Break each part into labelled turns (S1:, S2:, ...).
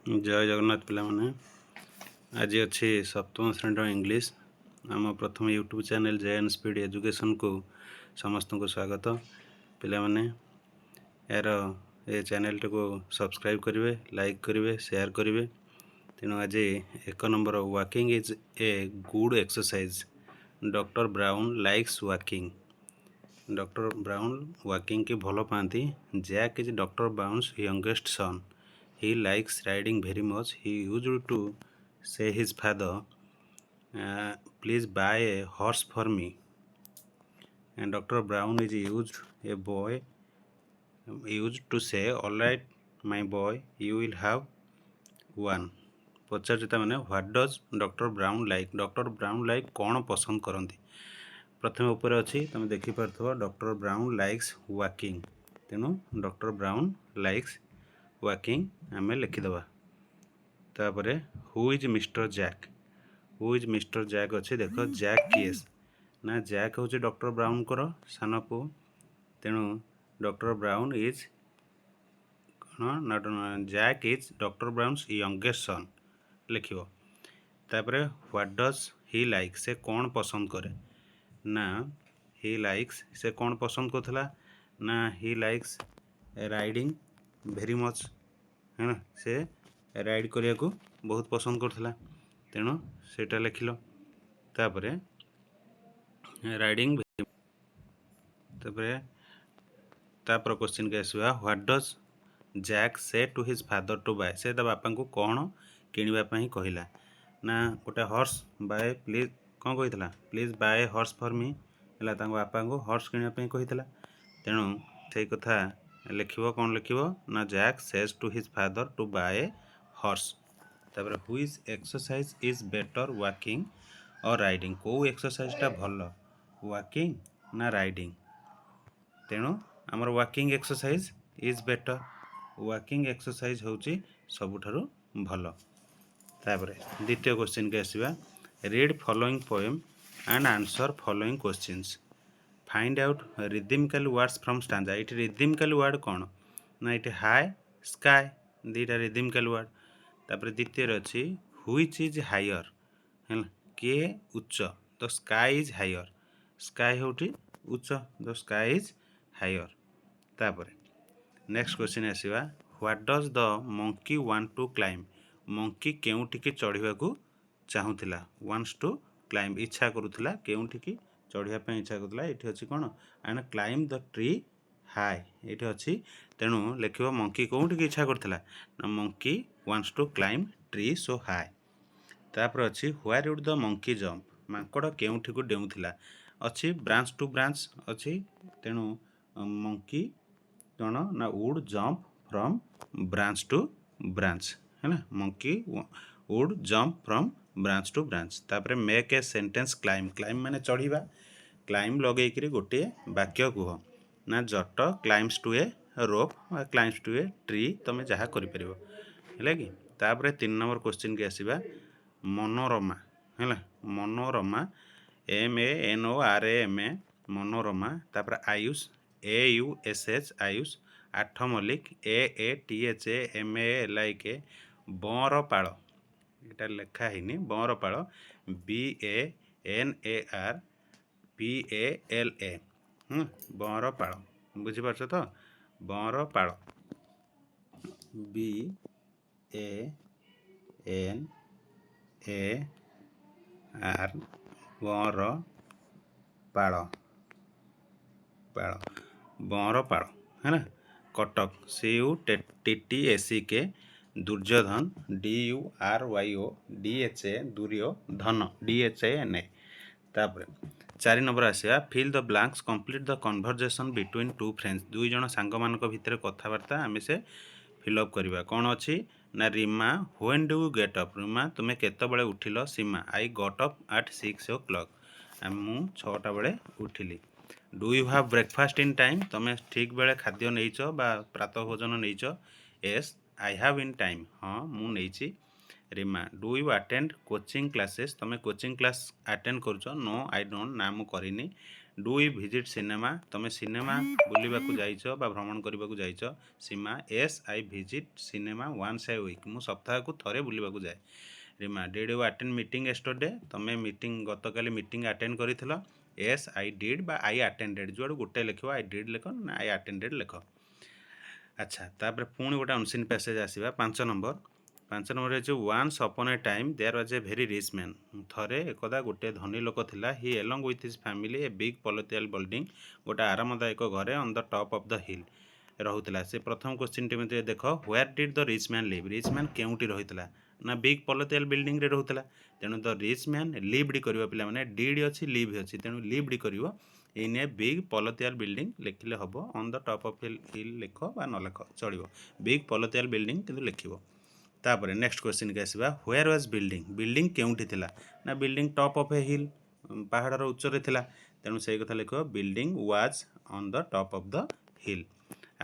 S1: जय जगन्नाथ पिलामाने आज अच्छी सप्तम श्रेणी इंग्लिश आम प्रथम YouTube channel JN speed education को समस्त को स्वागत पिलामाने यार ये चैनल को सब्सक्राइब करेंगे लाइक करेंगे शेयर करेंगे तेणु आज एक number walking is a good exercise doctor Brown likes walking doctor Brown walking की भल पाती Jack is doctor Brown's youngest son he likes riding very much. He used to say his father, please buy a horse for me. And Dr. Brown is used to say, all right my boy, you will have one. पचारता मैंने what does doctor brown like doctor brown like कौन पसंद करती प्रथम उपर अच्छी तुम देखिपे doctor Brown likes walking तेणु doctor Brown likes walking आम लिखिदबा तापर हु इज मिस्टर जैक अच्छे देख जैक किएस ना जैक हूँ डॉक्टर ब्राउन को सान पु तेणु doctor Brown is Jack is doctor Brown's youngest son लिख तापर व्हाट डज ही लाइक से कौन पसंद करे ना ही लाइक्स से कौन पसंद करता ना he likes riding very much है ना से राइड करने को बहुत पसंद करता तेणु सेटा लिखिल तापर राइडिंग तापर क्वेश्चन के आसवा what does Jack say to his father to बाय से बापा को कौन किणवाई कहला ना गोटे हॉर्स बाय प्लीज कौन कही please bye horse for me है बापा को हॉर्स किणापी कही तेणु से कथा लिखिबो कौन लिखिबो ना Jack says to his father to buy horse तापर which exercise is better walking or riding को एक्सरसाइजटा भल वॉकिंग ना राइडिंग तेणु आमर walking exercise is better walking exercise होची सबुठारु भल तापर द्वितीय क्वेश्चन के आसीबा read following poem and answer following questions find out rhythmical words from stanza ये रिदमिकल वर्ड कौन ना ये हाई स्काई दीटा रिदमिकल वर्ड तापर द्वितीय अच्छी व्हिच इज हायर है किए उच्च the sky is higher sky होटी उच्च द स्काई इज हायर तापर नेक्स्ट क्वेश्चन आसीबा what does the monkey want to climb monkey केउटिकी चढ़िबाकू चाहूला वांट्स टू क्लाइंब इच्छा करूला केउटिकी चढ़ापी इच्छा करता ये अच्छी कौन and climb the tree high ये अच्छी तेणु लिख मंकी कौटी इच्छा करता ना monkey wants to climb tree so high तापर अच्छी where would the monkey jump माकड़ केउठी को डेउला अच्छी ब्रांच टू ब्रांच अच्छी तेणु मंकी कौन ना would jump from branch to branch है ना monkey would jump from branch to branch तापर मेक ए सेंटेंस क्लाइंब माने चढ़ीबा क्लाइंब लगे गोटे वाक्य कह ना जट climbs to a rope climbs to a tree तुम जहाँ कर कि तापर 3 नंबर क्वेश्चन के आसीबा मनोरमा है मनोरमा MANORAMA मनोरमा तापर आयुष AUSH आयुष आठ मल्लिक AATHAMALIK बंरपाल यहाँ लिखा है बंरपाल BANAR PALA बंरपाल बुझीपार तो बंरपाल BANAR बंरपाल बंरपाल है ना Cuttack CUTTACK Duryodhan DURYODHA Duryodhan DHANA तापर 4 नंबर आसिया fill the blanks complete the conversation between two friends दुई जन सांग मान भितर कथबार्ता आम से फिलअप करवा कौन अच्छी ना Reema when do you get up Reema तुम्हें केतबेले उठिल सीमा आई गट अप एट 6 o'clock मु 6टा बेले उठिली do you have breakfast in time तुम्हें ठीक बेले खाद्य नहींच बा प्रातः भोजन नहींच yes I have in time हाँ मु नहीं Reema do you attend coaching classes तुम्हें कोचिंग क्लास अटेंड कर नो आई डोंट ना मु करिनी डू यू विजिट सिनेमा तुम सिनेमा बुलवाक जाइच बा भ्रमण करने को जाइच Seema yes I visit cinema once a week मु सप्ताह को थरे बुलवाक जाए Reema did you attend meeting yesterday तुम मीटिंग गतकाली मीटिंग अटेंड कर एस आई डिड बा आई अटेंडेड जो गोटे लिख आई डिड लिख ना आई अटेंडेड लिख अच्छा तापर पुणी गोटे अनसीन पैसेज आसवा 5 नंबर जो once upon a time there was a very rich man थरे एकदा गोटे धनी लोक थिला he along with his family a big political building गोटे आरामदायक घरे on the top of the hill रहुला से प्रथम क्वेश्चन टी मते देख where did the rich man live rich man केउटी रहितला ना बिग पॉलिटिकल बिल्डिंग रे रहुला तेणु द रिच मैन लिव्ड करिवो पिला माने डिड अछि लिव अछि तेणु लिव्ड करिवो in a big political building लिखिले हम on the top of hill लिख बा न लिख चलो बिग पॉलिटिकल बिल्डिंग किंतु लिखिबो तापर नेक्स्ट क्वेश्चन के आसवा व्वेयर वाज बिल्डिंग बिल्डिंग केउठी थिला ना building top of a hill पहाड़ उच्चरे थिला तेणु से कथा लिख building was on the top of the hill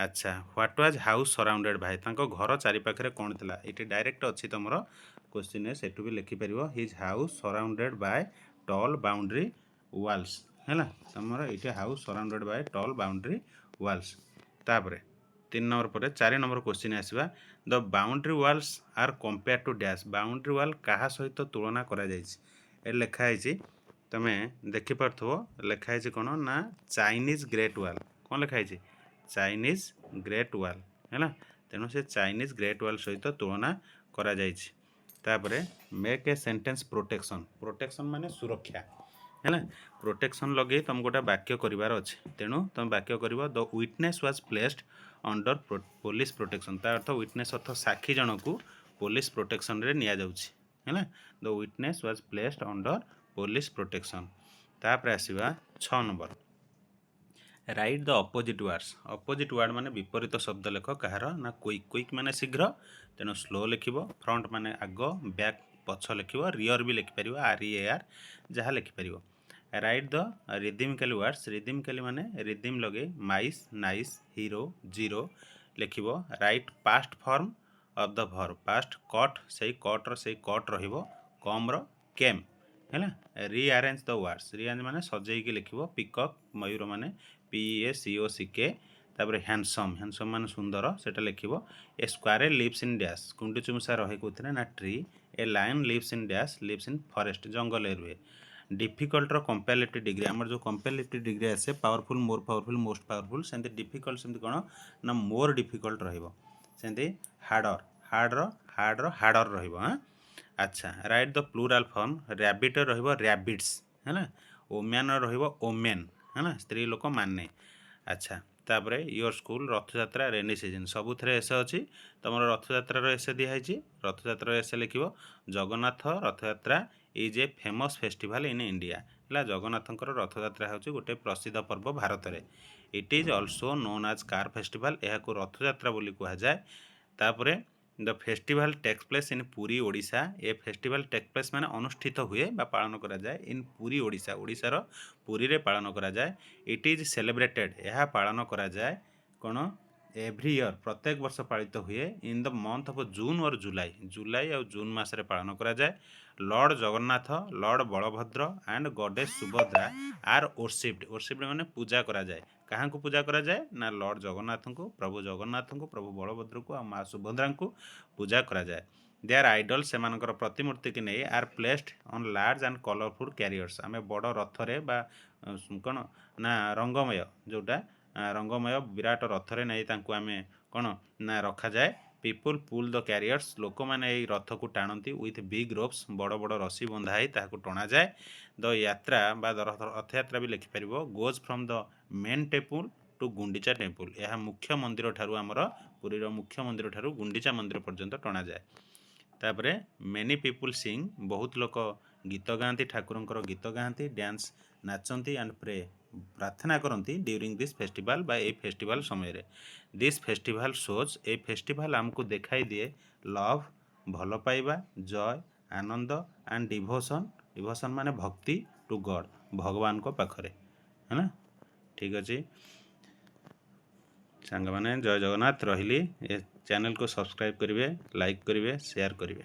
S1: अच्छा what was house surrounded by तांको घर चारि पाखरे कोन थिला इटे डायरेक्ट अछि तमरो क्वेश्चन है सेटु भी लिखि परिबो his house surrounded by tall boundary walls हैला तमरो इटे house surrounded by tall boundary walls तापरे 3 नंबर पर 4 नंबर क्वेश्चन आसवा the boundary walls are compare to dash boundary wall कहा सहित तुलना करा जायछि ए लिखा है तमे देखि परथबो लिखा है कोन ना चाइनीज ग्रेट वॉल कोन लिखा है चाइनीज ग्रेट वॉल है तेणु से चाइनीज ग्रेट वॉल सहित तुलना करा जायछि तापरे make a sentence protection protection माने सुरक्षा है प्रोटेक्शन लगे तुम गोटे वाक्य करार अच्छे तेणु तुम वाक्य कर the witness was placed under police protection ता अर्थ विटनेस अर्थ साक्षी जन को पुलिस प्रोटेक्शन रे निया जाउछि है the witness was placed under police protection तापर आसवा 6 number right the opposite word माने विपरीत शब्द लेख कहार ना क्विक क्विक माने शीघ्र तेणु स्लो लिखिबो फ्रंट माने आग बैक पछ लिखिबो रियर भी लिखि परिबो आर ई ए आर जहाँ लिखि परिबो write the rhythmically words rhythmically माने रिदम लगे माइस नाइस हीरो जीरो लिखिबो write past form of the verb past cut सेई कट रो सेई कट रहिबो कम रो केम हैला रीअरेंज द वर्ड्स रीअरेंज माने सजेई के लिखिबो पिकअप मयूर माने PACOCK तापर हैंडसम मान सुंदर सेटा लिखिबो ए स्क्वारेल लिव्स इन डैश कुंडी चुमसा रहे कोथरे ना tree a lion lives in dash lives in forest जंगल ए रुहे डिफिकल्ट रो कंपैरेटिव डिग्री हमर जो कंपैरेटिव डिग्री आसे powerful more powerful most powerful सेंते डिफिकल्ट सेंते कोन ना मोर डिफिकल्ट रहिबो सेंते हार्डर रहिबो हां अच्छा write the plural form rabbit रहिबो रैबिट्स है ना ओमेन रहिबो ओमेन है ना स्त्री लोक माने अच्छा तापर your school Rathyatra rainy season सबुथे एसे अच्छी तुम रथयात्रार एसे दिखाई रथयात्रा एसे लिख Jagannath Rathyatra is a famous festival in India है जगन्नाथंकर रथयात्रा हूँ गोटे प्रसिद्ध पर्व भारत में it is also known as car festival यह रथयात्रा बोली कहुए तापर the festival takes place in Puri Odisha a festival takes place माने अनुष्ठित हुए बा पालन करा जाए इन पुरी ओडिशा ओडिशार पुरी रे पालन करा जाए इट इज सेलिब्रेटेड यह पालन करा जाए कौन एव्री ईयर प्रत्येक वर्ष पालित हुए in the month of June और जुलाई और जून मास रे पालन करा जाए lord Jagannath lord Balabhadra and goddess Subhadra are worshipped माने पूजा करा जाए कहाँ को पूजा करा जाए ना लॉर्ड जगन्नाथ को प्रभु बलभद्र को और माँ सुभद्रा को पूजा करा जाए देयर आइडल से प्रतिमूर्ति की नहीं are placed on large and colourful carriers आम बड़ रथरे बा कौन ना रंगमय जोटा रंगमय विराट रथरे नहीं तांको आमे कौन ना रखा जाए पीपुल पुल द कैरियर्स लोक मैंने रथ को टाणती विथ बिग रोप्स बड़ बड़ रसी बंधाई ताकू टणा जाए द यात्रा बा रथयात्रा भी लिखिपर goes from the main temple to Gundicha temple यह मुख्य मंदिर ठारू आमर पुरीर मुख्य मंदिर ठारू गुंडीचा मंदिर पर्यंत टणा जाए तापर मेनी पीपुल सिंग बहुत लोक गीत गाँती ठाकुरंकर गीत गाँती डांस नाचती एंड प्रे प्रार्थना करती ड्यूरिंग दिस फेस्टिवल बा ए फेस्टिवल समय this festival shows A festival आमको देखाई दिए लव भल पाइबा जय आनंद एंड डिवोशन माने भक्ति टू गॉड भगवान को पाखरे है ना ठीक अच्छे सांग मैंने जय जगन्नाथ रही ए चैनल को सब्सक्राइब करेंगे लाइक करेंगे शेयर करेंगे।